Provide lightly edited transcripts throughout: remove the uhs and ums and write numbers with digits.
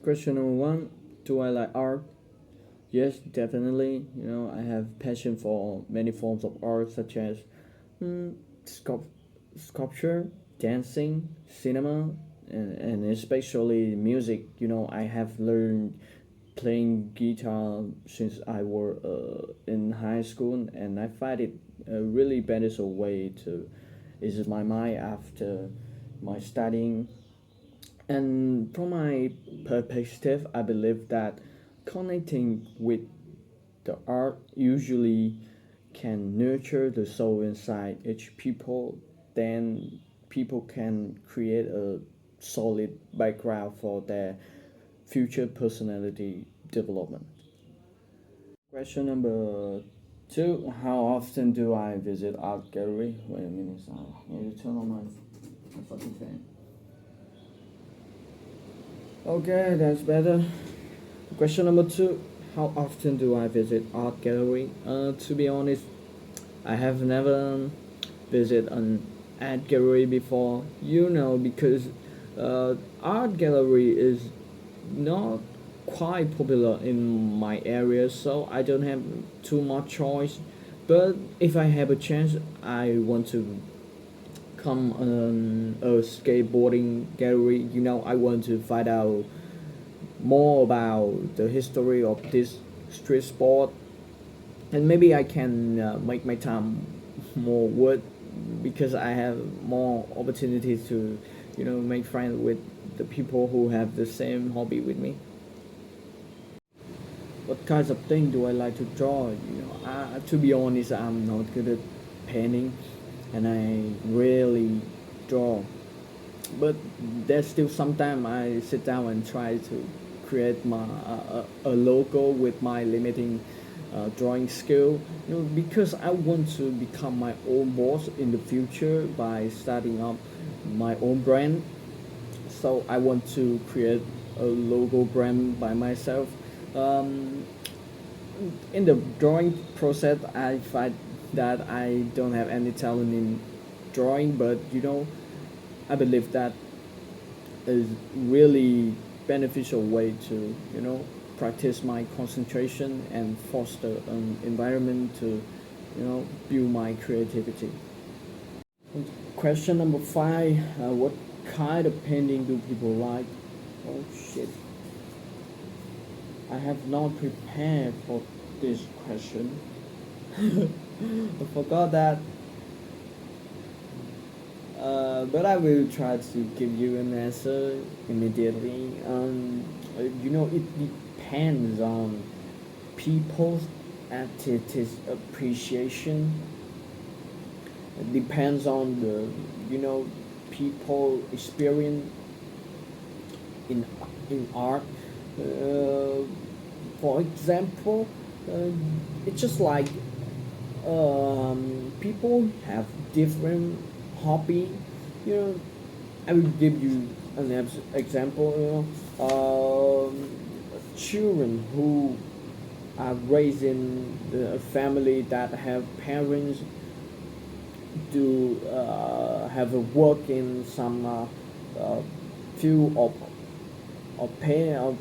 Question number one: do I like art? Yes, definitely. I have passion for many forms of art, such as mm, sculp- sculpture, dancing, cinema, and especially music. I have learned playing guitar since I were in high school, and I find it a really beneficial way to ease my mind after my studying. And from my perspective, I believe that connecting with the art usually can nurture the soul inside each people. Then people can create a solid background for their future personality development. Question number two: how often do I visit art gallery? Wait a minute, I need to turn on my fucking fan. Okay, that's better. Question number two: how often do I visit art gallery? To be honest, I have never visited an art gallery before. Because art gallery is not quite popular in my area, so I don't have too much choice. But if I have a chance, I want to come on a skateboarding gallery. I want to find out more about the history of this street sport, and maybe I can make my time more worth because I have more opportunities to make friends with the people who have the same hobby with me. What kinds of things do I like to draw? To be honest, I'm not good at painting, and I rarely draw. But there's still sometimes I sit down and try to create a logo with my limiting drawing skill. Because I want to become my own boss in the future by starting up my own brand. So I want to create a logo brand by myself. Um, in the drawing process, I find that I don't have any talent in drawing, but I believe that is really beneficial way to practice my concentration and foster an environment to build my creativity. Question number five: what kind of painting do people like? Oh shit, I have not prepared for this question. I forgot that. But I will try to give you an answer immediately. It depends on people's artistic appreciation. It depends on the people experience in art. Uh, for example, uh, it's just like people have different hobby. you know I will give you an example. Children who are raised in a family that have parents do have a work in some uh, field of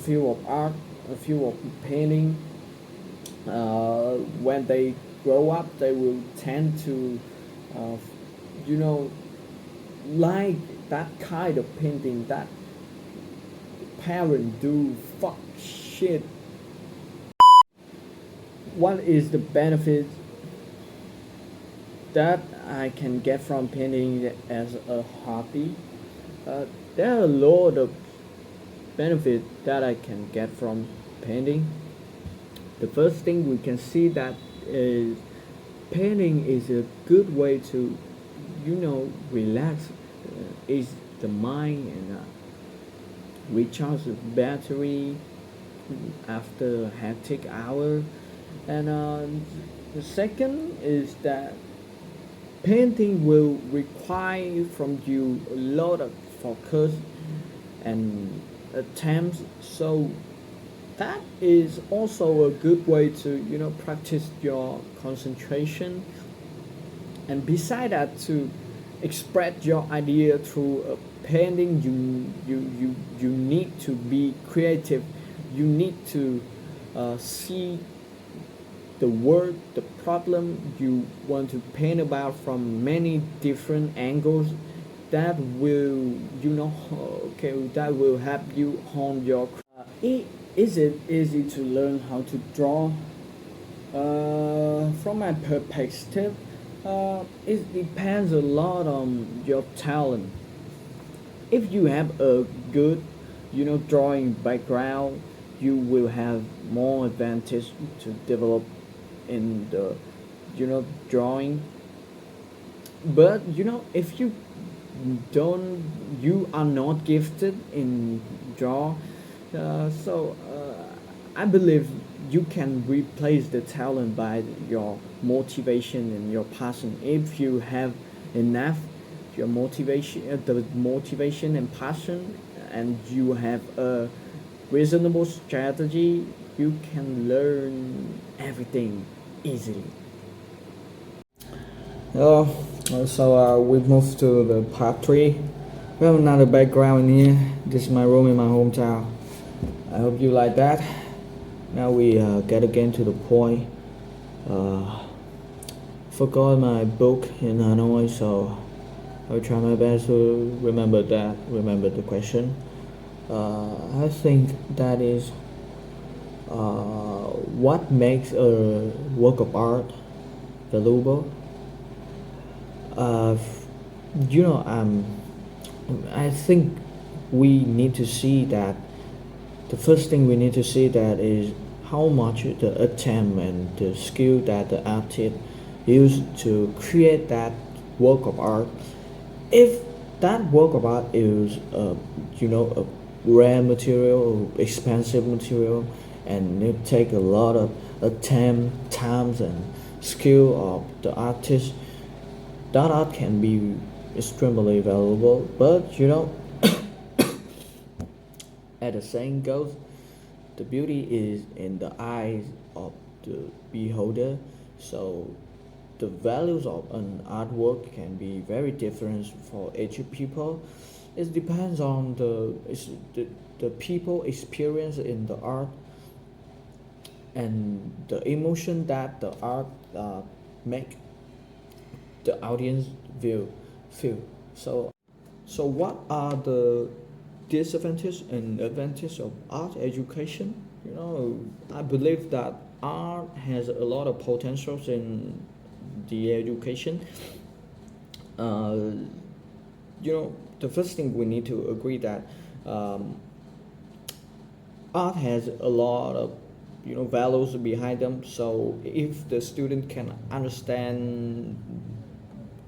field of art, a field of painting. When they grow up, they will tend to, uh, you know, like that kind of painting that parents do. Fuck shit. What is the benefit that I can get from painting as a hobby? Uh, there are a lot of benefit that I can get from painting. The first thing we can see that is painting is a good way to, relax, ease the mind and recharge the battery after a hectic hour. And the second is that painting will require from you a lot of focus and attempts. So that is also a good way to practice your concentration, and beside that, to express your idea through a painting, you need to be creative. You need to see the word, the problem you want to paint about from many different angles. That will, okay, that will help you hone your. Is it easy to learn how to draw? From my perspective, it depends a lot on your talent. If you have a good, drawing background, you will have more advantage to develop in the, drawing. But if don't you are not gifted in draw, I believe you can replace the talent by your motivation and your passion. If you have enough your motivation, the motivation and passion, and you have a reasonable strategy, you can learn everything easily. Oh, we move to the part 3. We have another background in here. This is my room in my hometown. I hope you like that. Now we get again to the point. Forgot my book in Hanoi, so I'll try my best to remember the question. I think that is what makes a work of art valuable. Uh, you know, I think we need to see that the first thing we need to see that is how much the attempt and the skill that the artist used to create that work of art. If that work of art is a rare material, expensive material, and it take a lot of attempt, times, and skill of the artist, that art can be extremely valuable. But as the saying goes, the beauty is in the eyes of the beholder. So the values of an artwork can be very different for each people. It depends on the people experience in the art and the emotion that the art make the audience feel. So what are the disadvantages and advantages of art education? I believe that art has a lot of potentials in the education. uh, the first thing we need to agree that um, art has a lot of values behind them. So if the student can understand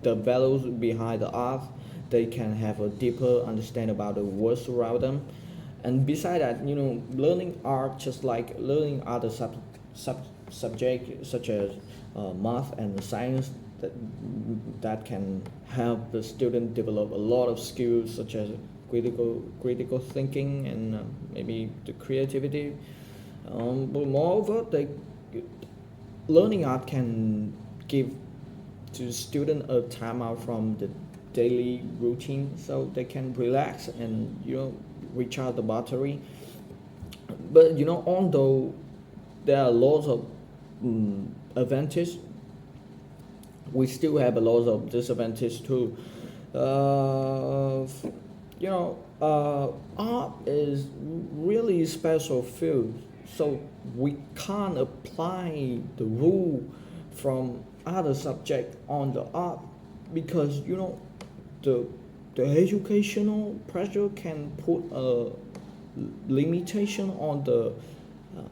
the values behind the art, they can have a deeper understanding about the world around them. And beside that, learning art just like learning other subjects such as math and science, that can help the student develop a lot of skills such as critical thinking and maybe the creativity. But moreover, learning art can give to student a time out from the daily routine, so they can relax and recharge the battery. But although there are lots of advantage, we still have a lot of disadvantage too. Art is really special field, so we can't apply the rule from other subject on the art, because the the educational pressure can put a limitation on the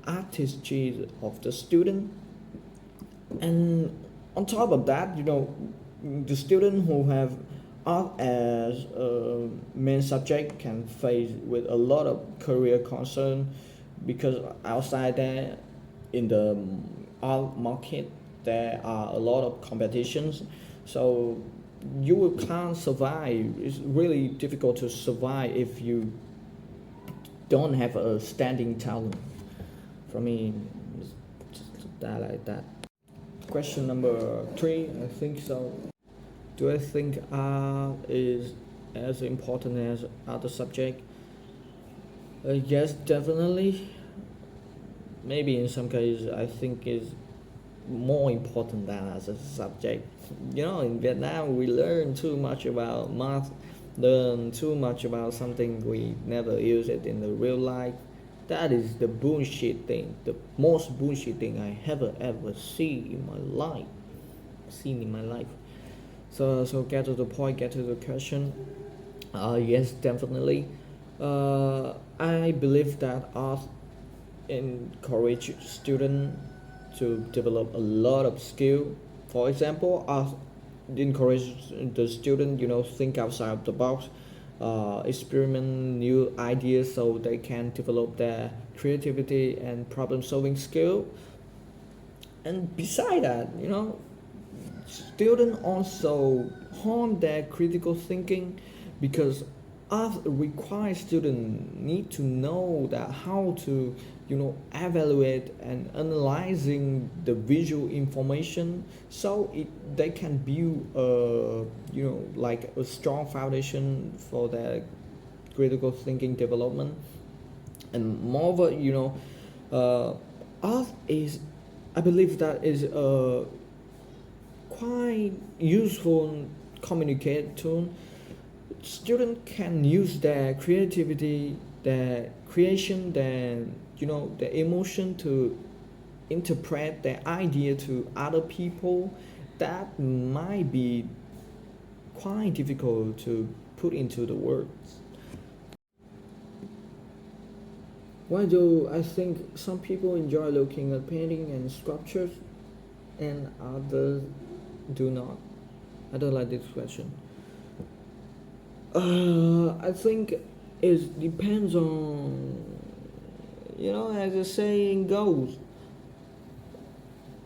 artistry of the student. And on top of that, the student who have art as a main subject can face with a lot of career concern, because outside there in the art market there are a lot of competitions. So you can't survive. It's really difficult to survive if you don't have a standing talent. For me, it's just that like that. Question number 3, I think so. Do I think art is as important as other subject? Yes, definitely. Maybe in some cases, I think is more important than as a subject. You know, in Vietnam, we learn too much about math, learn too much about something we never use it in the real life. That is the bullshit thing, the most bullshit thing I ever see in my life, seen in my life. So get to the point, get to the question. Yes, definitely. I believe that art encourage student to develop a lot of skill. For example, art encourage the student, think outside of the box, experiment new ideas so they can develop their creativity and problem solving skill. And beside that, students also hone their critical thinking because art requires students need to know that how to evaluate and analyzing the visual information so they can build like a strong foundation for their critical thinking development. And moreover, art is, I believe that is a quite useful communicate tool. Students can use their creativity, their creation, their emotion to interpret their idea to other people that might be quite difficult to put into the words. Why do I think some people enjoy looking at painting and sculptures and others do not? I don't like this question. I think it depends on, as the saying goes,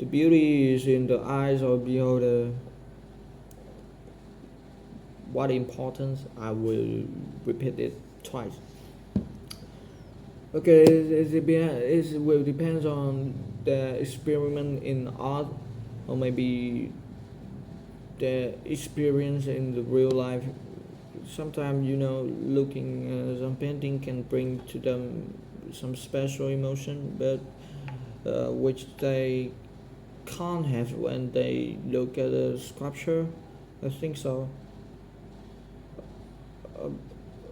the beauty is in the eyes of the beholder. What importance? I will repeat it twice. Okay, it will depend on the experiment in art, or maybe the experience in the real life. Sometimes looking some painting can bring to them some special emotion, but which they can't have when they look at a sculpture. I think so.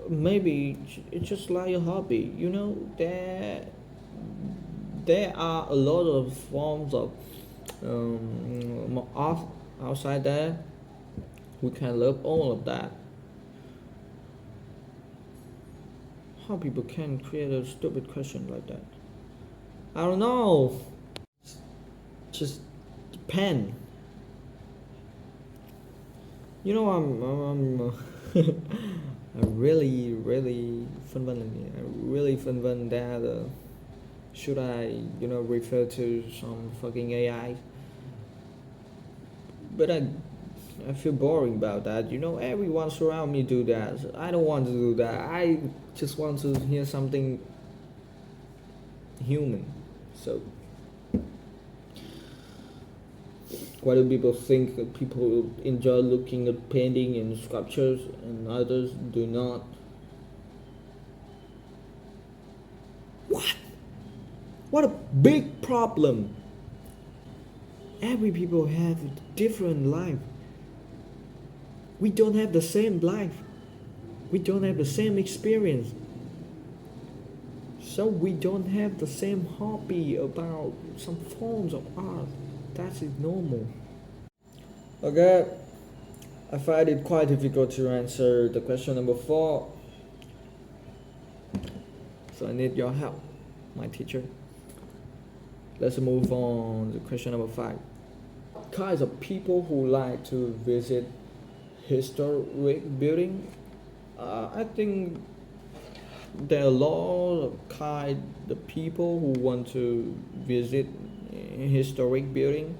Maybe it's just like a hobby. There are a lot of forms of art outside there. We can love all of that. How people can create a stupid question like that? I don't know. Just depend. I'm I'm really phân vân. I really phân vân that should I refer to some fucking AI? But I feel boring about that. Everyone around me do that. I don't want to do that. I just want to hear something human. So, why do people think that people enjoy looking at painting and sculptures and others do not? What? What a big problem. Every people have a different life. We don't have the same life. We don't have the same experience. So we don't have the same hobby about some forms of art. That is normal. Okay, I find it quite difficult to answer the question number 4. So I need your help, my teacher. Let's move on to question number 5. Kinds of people who like to visit historic building. I think there are a lot of kind of people who want to visit historic building,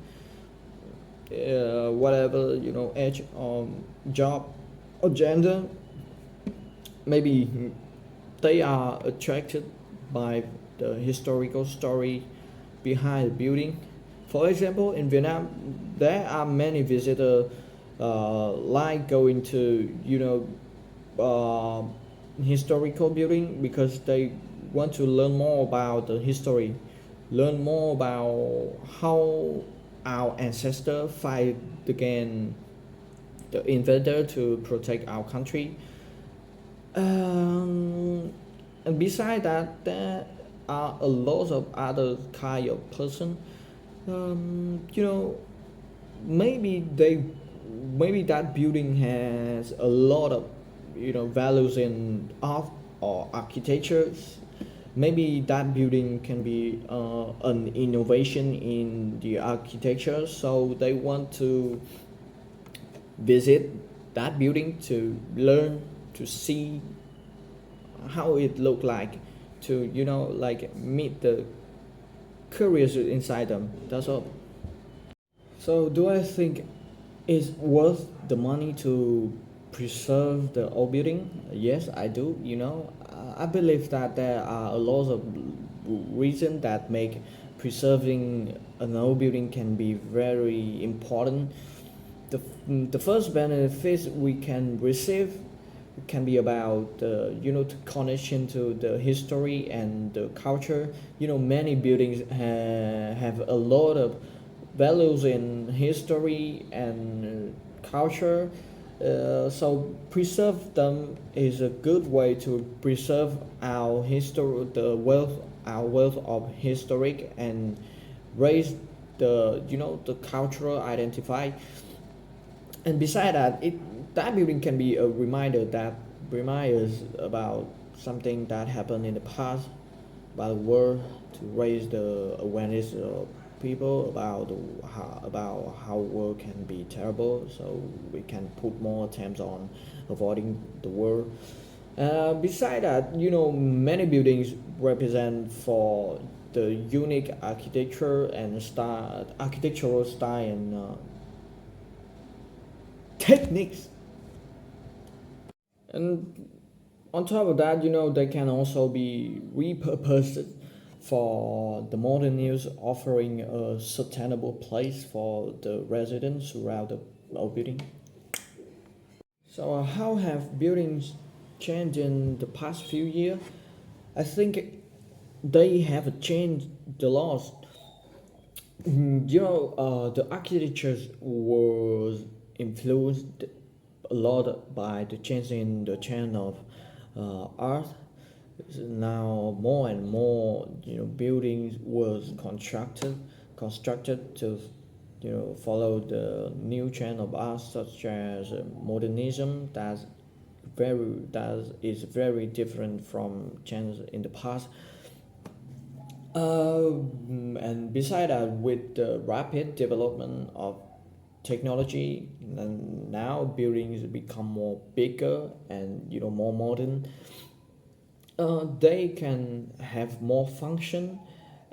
whatever age or job or gender. Maybe they are attracted by the historical story behind the building. For example, in Vietnam, there are many visitors like going to uh, historical building because they want to learn more about the history, learn more about how our ancestors fight against the invader to protect our country. And beside that, there are a lot of other kind of person. You know, maybe they, maybe that building has a lot of, values in art or architecture. Maybe that building can be an innovation in the architecture, so they want to visit that building to learn, to see how it looked like, to like meet the curious inside them. That's all. So do I think it's worth the money to preserve the old building? Yes, I do. I believe that there are a lot of reasons that make preserving an old building can be very important. the, the first benefit we can receive can be about the connection to the history and the culture. Many buildings have a lot of values in history and culture. So preserve them is a good way to preserve our history, our wealth of historic, and raise the cultural identify. And beside that, that building can be a reminder that reminds us about something that happened in the past, about the world, to raise the awareness of people about how world can be terrible, so we can put more attempts on avoiding the war. Beside that, many buildings represent for the unique architecture and style, architectural style and techniques. And on top of that, they can also be repurposed for the modern use, offering a sustainable place for the residents throughout the building. So, how have buildings changed in the past few years? I think they have changed the laws. The architecture was influenced a lot by the change in the trend of art. Now more and more, buildings was constructed to, follow the new trend of art, such as modernism. That is very different from trends in the past. And beside that, with the rapid development of technology, and now buildings become more bigger and more modern. They can have more function,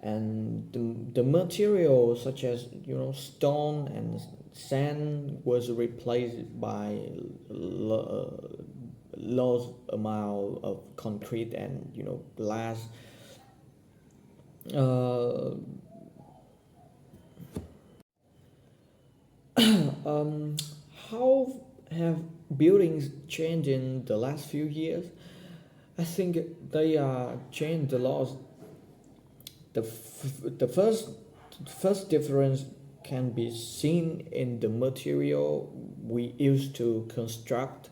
and the material such as stone and sand was replaced by large amount of concrete and glass. uh, um, how have buildings changed in the last few years? I think they are changed a lot. The first difference can be seen in the material we use to construct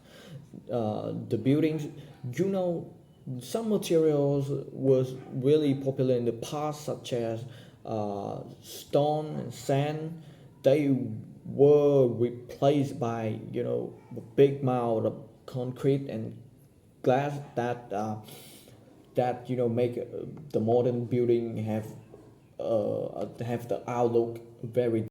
the buildings. You know, some materials was really popular in the past, such as stone and sand. They were replaced by a big amount of concrete and glass that make the modern building have the outlook very